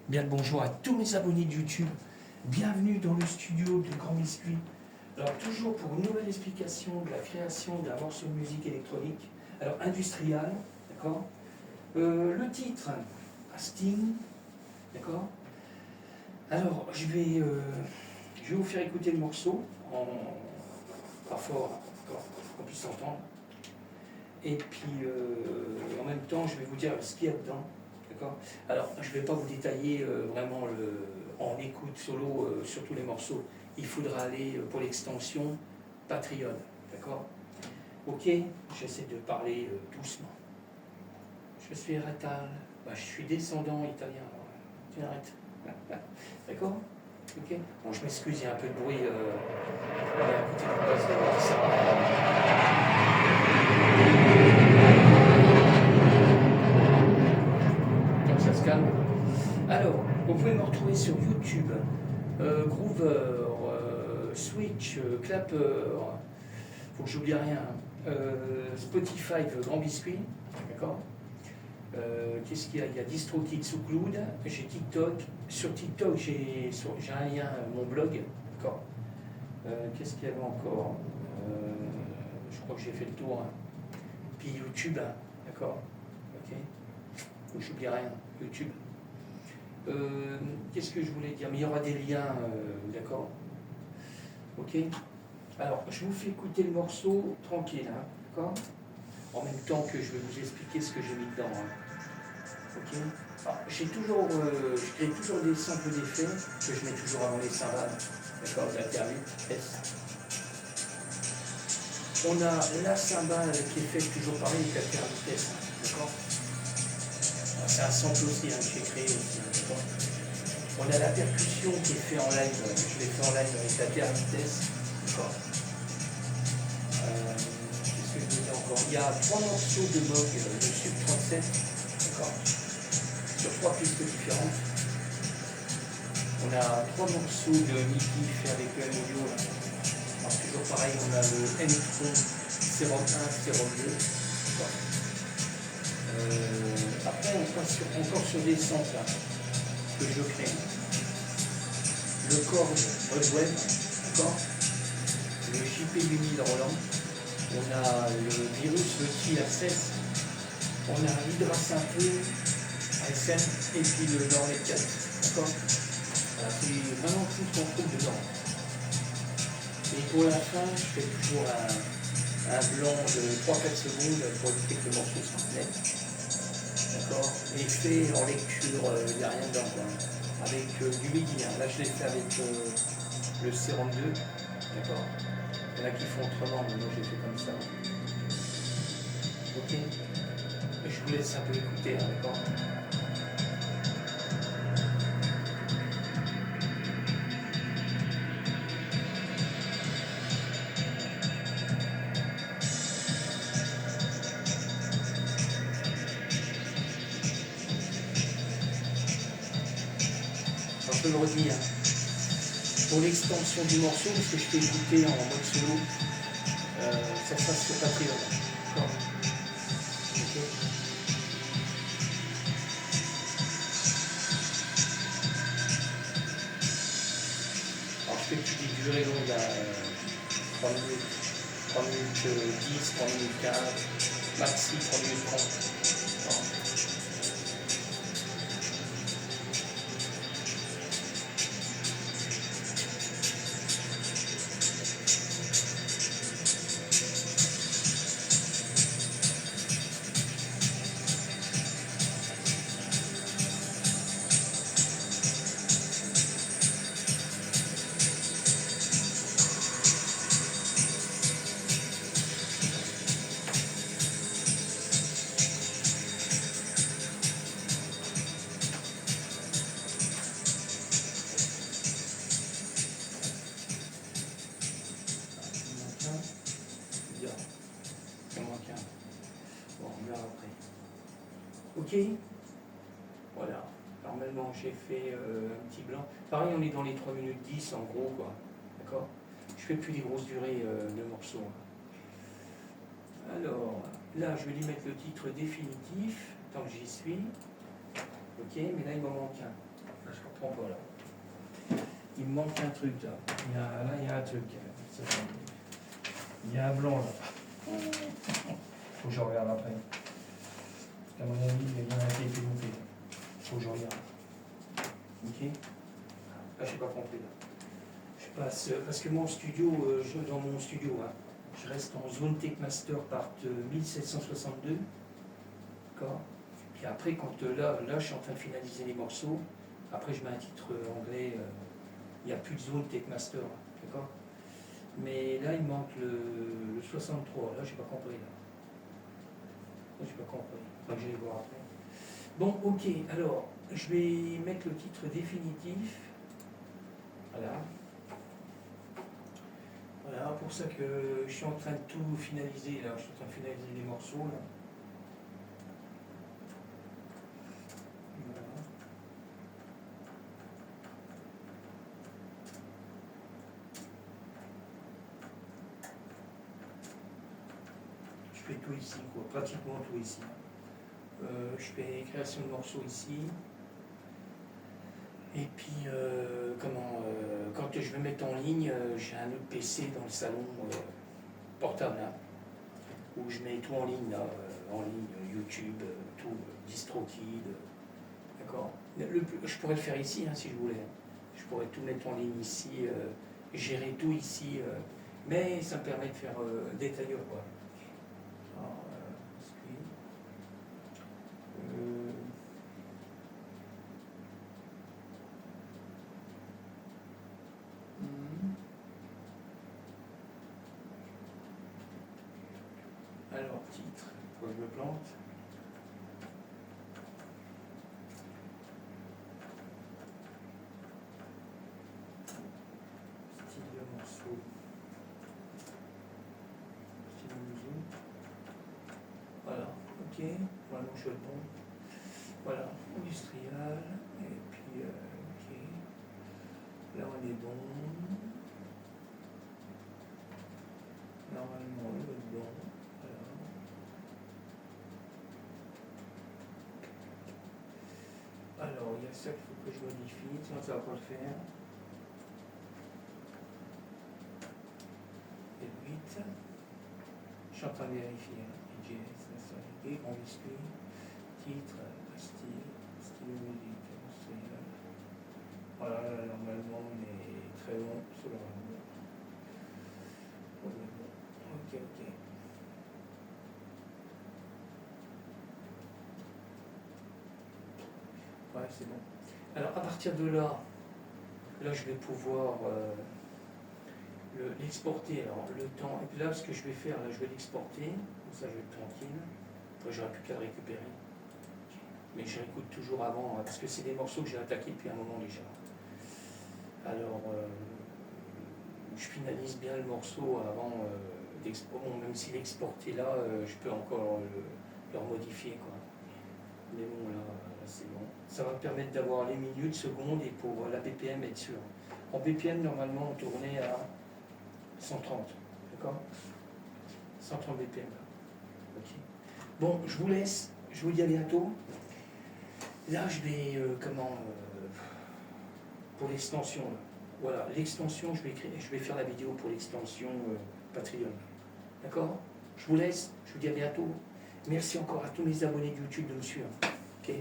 Bien le bonjour à tous mes abonnés de YouTube. Bienvenue dans le studio de Grand Biscuit. Alors toujours pour une nouvelle explication de la création d'un morceau de musique électronique, alors industriel, d'accord. Le titre, Sting, d'accord. Alors je vais vous faire écouter le morceau pas fort, d'accord, pour qu'on puisse entendre. Et puis en même temps je vais vous dire ce qu'il y a dedans. Alors, je ne vais pas vous détailler vraiment en écoute solo sur tous les morceaux. Il faudra aller pour l'extension Patreon. D'accord? Ok? J'essaie de parler doucement. Je suis Ratal. Je suis descendant italien. Tu arrêtes. D'accord? Ok? Bon, je m'excuse, il y a un peu de bruit. On va écouter la basse de ça. Ça se calme. Alors, vous pouvez me retrouver sur YouTube, Groover, Switch, Clapper, faut que j'oublie rien, Spotify, Grand Biscuit, d'accord. Qu'est-ce qu'il y a? Il y a DistroKid sous Cloud, j'ai TikTok. Sur TikTok, j'ai un lien, mon blog, d'accord. Qu'est-ce qu'il y avait encore? Je crois que j'ai fait le tour. Puis YouTube, d'accord. Ok. Faut que j'oublie rien. YouTube. Qu'est-ce que je voulais dire? Mais il y aura des liens, d'accord? Ok? Alors, je vous fais écouter le morceau tranquille, d'accord? En même temps que je vais vous expliquer ce que j'ai mis dedans. Ok? Je crée toujours des samples d'effets que je mets toujours avant les cymbales, d'accord? D'alterner, S. On a la cymbale qui est faite toujours pareil avec alter vitesse, d'accord? C'est un sample aussi que j'ai créé aussi, d'accord? On a la percussion qui est faite en live, je l'ai fait en live avec la terre vitesse, d'accord. Qu'est-ce que je veux dire encore? Il y a 3 morceaux de Moog, de Sub 37, d'accord, sur 3 pistes différentes. On a 3 morceaux de MIDI fait avec le M-Audio. Alors toujours pareil, on a le M-Tron 01, 02. Après on passe encore sur des samples là, que je crée. Le Korg Rodwell, d'accord, le JP8000 Roland, on a le Virus, le TIA16, on a l'Hydra Synthé SM et puis le Normet 4, d'accord. Voilà, c'est vraiment tout ce qu'on trouve dedans. Et pour la fin, je fais toujours un blanc de 3-4 secondes pour éviter que le morceau s'enlève. D'accord. Et fait en lecture, il n'y a rien dedans, quoi. Avec du MIDI. Là, je l'ai fait avec le C32. D'accord. Il y en a qui font autrement, mais moi j'ai fait comme ça. Ok. Et je vous laisse un peu écouter, d'accord. Alors, je peux le redire. Pour l'extension du morceau, parce que je t'ai écouté en mode solo, ça se passe sur Patreon. D'accord. Ok. Alors je fais plus des durées longues à 3 minutes, 10, 3 minutes 15, maxi 3 minutes 30. Alors, bon, on verra après. Ok. Voilà. Normalement, j'ai fait un petit blanc. Pareil, on est dans les 3 minutes 10 en gros, quoi. D'accord. Je fais plus des grosses durées de morceaux. Alors, là, je vais lui mettre le titre définitif, tant que j'y suis. Ok, mais là, il m'en manque un. Là, je comprends pas là. Il me manque un truc là. Il y a un truc. Il y a un blanc là. Faut que je regarde après. Parce qu'à mon avis, il y a un qui a été loupé. Faut que je regarde. Ok. Là, je n'ai pas compris là. Je passe, parce que mon studio, dans mon studio, hein, je reste en zone Techmaster part 1762. D'accord. Puis après, quand là, je suis en train de finaliser les morceaux. Après, je mets un titre anglais. Il n'y a plus de zone Techmaster. D'accord. Mais là, il manque le 63. Là, je n'ai pas compris. Là, je n'ai pas compris. Enfin, je vais voir après. Bon, ok. Alors, je vais mettre le titre définitif. Voilà. Voilà, pour ça que je suis en train de tout finaliser. Là, je suis en train de finaliser les morceaux. Là. Voilà. Je fais tout ici, quoi. Pratiquement tout ici. Je fais création de morceaux ici. Et puis, quand je vais mettre en ligne, j'ai un autre PC dans le salon portable, là, où je mets tout en ligne, là, en ligne, YouTube, tout, DistroKid, d'accord. Je pourrais le faire ici, hein, si je voulais. Je pourrais tout mettre en ligne ici, gérer tout ici, mais ça me permet de faire des tailleurs, quoi. Alors, Alors, titre, pourquoi je me plante? Style de morceau. Style de musique. Voilà, ok. Voilà, je suis bon. Voilà, industrial. Et puis, ok. Là, on est bon. Normalement, on est bon. Alors, il y a ça qu'il faut que je modifie, sinon ça ne va pas le faire. Et 8. Je suis en train de vérifier. EJS, nationalité, on biscuit, titre, style musique, industriel. Voilà, là, normalement, on est très bon sur le rendement. Ok, ok. Ouais, c'est bon. Alors, à partir de là, je vais pouvoir l'exporter. Alors, le temps. Et puis là, ce que je vais faire, là, je vais l'exporter. Comme ça, je vais être tranquille. Après, j'aurai plus qu'à le récupérer. Mais je réécoute toujours avant, parce que c'est des morceaux que j'ai attaqués depuis un moment déjà. Alors, je finalise bien le morceau avant d'exporter. Bon, même s'il est exporté là, je peux encore le remodifier, quoi. Mais bon, là, c'est bon. Ça va me permettre d'avoir les minutes, secondes, et pour la BPM être sûr. En BPM, normalement, on tournait à 130, d'accord? 130 BPM. Ok. Bon, je vous laisse, je vous dis à bientôt. Là, je vais, pour l'extension, voilà, l'extension, je vais faire la vidéo pour l'extension Patreon. D'accord? Je vous laisse, je vous dis à bientôt. Merci encore à tous mes abonnés de YouTube de me suivre. Ok?